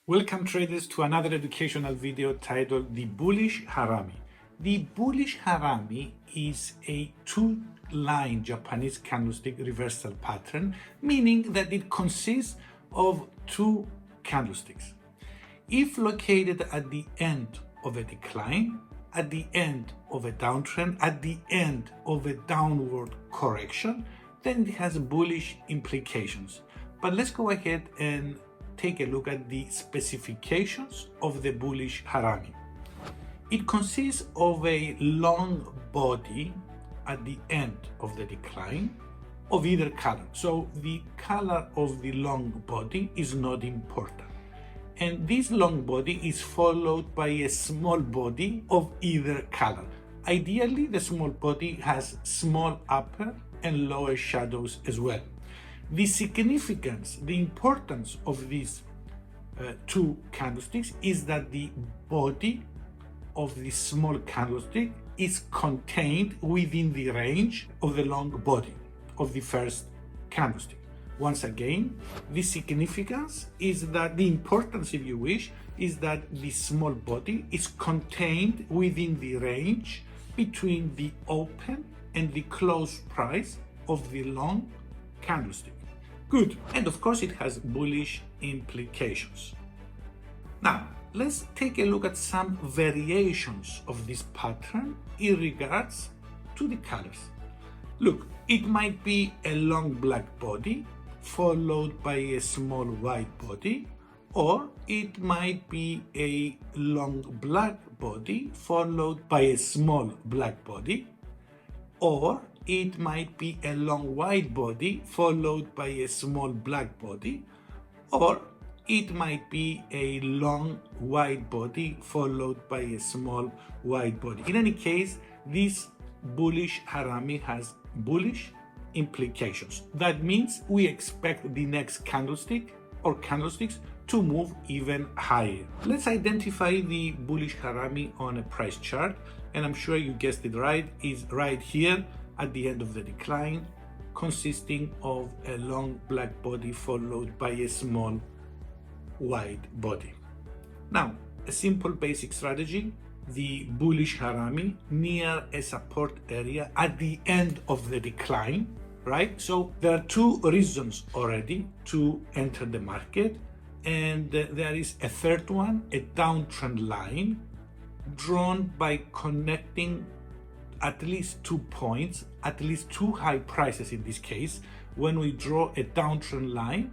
Welcome traders to another educational video titled The Bullish Harami. The Bullish Harami is a two-line Japanese candlestick reversal pattern, meaning that it consists of two candlesticks. If located at the end of a decline, at the end of a downtrend, at the end of a downward correction, then it has bullish implications. But let's go ahead and take a look at the specifications of the Bullish Harami. It consists of a long body at the end of the decline of either color. So the color of the long body is not important. And this long body is followed by a small body of either color. Ideally, the small body has small upper and lower shadows as well. The significance, the importance of these two candlesticks is that the body of the small candlestick is contained within the range of the long body of the first candlestick. Once again, the significance is that the importance, if you wish, is that the small body is contained within the range between the open and the close price of the long candlestick. Good. And of course, it has bullish implications. Now, let's take a look at some variations of this pattern in regards to the colors. Look, it might be a long black body followed by a small white body, or it might be a long black body followed by a small black body, or it might be a long white body followed by a small black body, or it might be a long white body followed by a small white body. In any case, this Bullish Harami has bullish implications. That means we expect the next candlestick or candlesticks to move even higher. Let's identify the Bullish Harami on a price chart, and I'm sure you guessed it right, is right here at the end of the decline, consisting of a long black body followed by a small white body. Now, a simple basic strategy, the Bullish Harami near a support area at the end of the decline, right? So there are two reasons already to enter the market, and there is a third one, a downtrend line drawn by connecting at least 2 points, at least two high prices in this case. When we draw a downtrend line,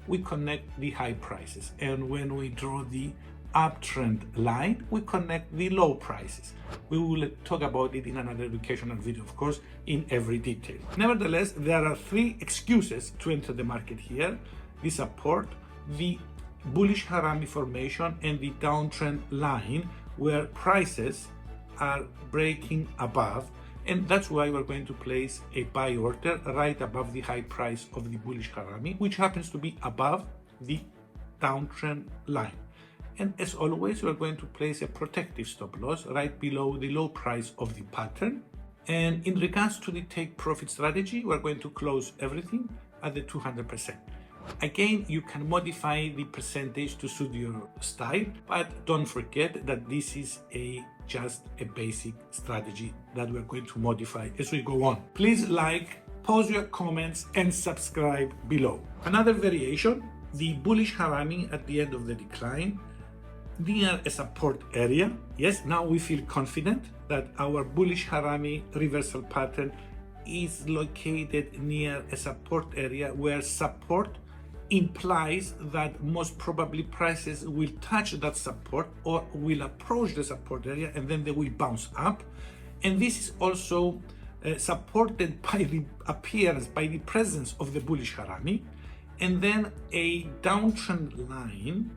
we connect the high prices, and when we draw the uptrend line, we connect the low prices. We will talk about it in another educational video, of course, in every detail. Nevertheless, there are three excuses to enter the market here: the support, the Bullish Harami formation, and the downtrend line, where prices are breaking above, and that's why we're going to place a buy order right above the high price of the Bullish Harami, which happens to be above the downtrend line. And as always, we're going to place a protective stop loss right below the low price of the pattern. And in regards to the take profit strategy, we're going to close everything at the 200%. Again, you can modify the percentage to suit your style, but don't forget that this is just a basic strategy that we're going to modify as we go on. Please like, post your comments, and subscribe below. Another variation, the Bullish Harami at the end of the decline near a support area. Yes, now we feel confident that our Bullish Harami reversal pattern is located near a support area where support implies that most probably prices will touch that support or will approach the support area, and then they will bounce up. And this is also supported by the appearance, by the presence of the Bullish Harami, and then a downtrend line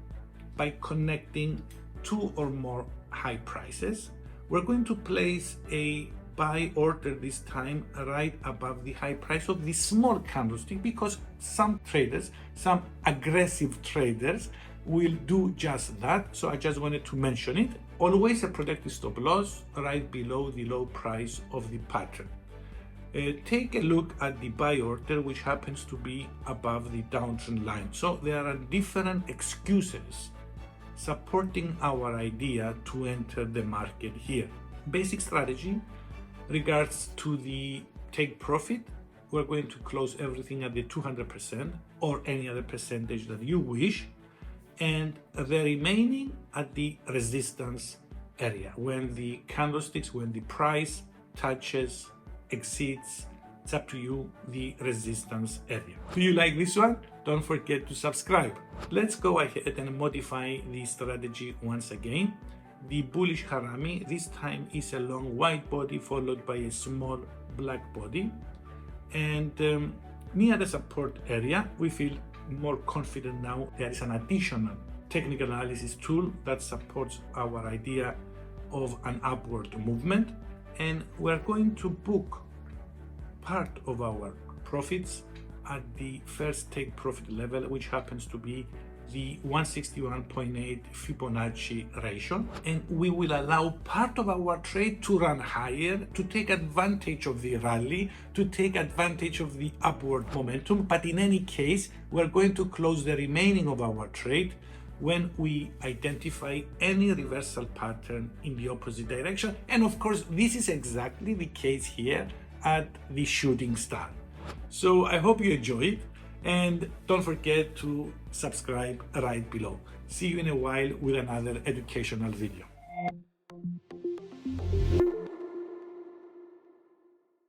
by connecting two or more high prices. We're going to place a buy order this time right above the high price of the small candlestick, because some traders, some aggressive traders, will do just that. So I just wanted to mention it. Always a protective stop loss right below the low price of the pattern. Take a look at the buy order, which happens to be above the downtrend line. So there are different excuses supporting our idea to enter the market here. Basic strategy regards to the take profit. We're going to close everything at the 200% or any other percentage that you wish, and the remaining at the resistance area. When the candlesticks, when the price touches, exceeds, it's up to you, the resistance area. Do you like this one? Don't forget to subscribe. Let's go ahead and modify the strategy once again. The bullish harami this time is a long white body followed by a small black body, and near the support area we feel more confident now. There is an additional technical analysis tool that supports our idea of an upward movement, and we're going to book part of our profits at the first take profit level, which happens to be the 161.8 Fibonacci ratio, and we will allow part of our trade to run higher to take advantage of the rally, to take advantage of the upward momentum. But in any case, we're going to close the remaining of our trade when we identify any reversal pattern in the opposite direction. And of course, this is exactly the case here at the shooting star. So I hope you enjoyed, and don't forget to subscribe right below. See you in a while with another educational video.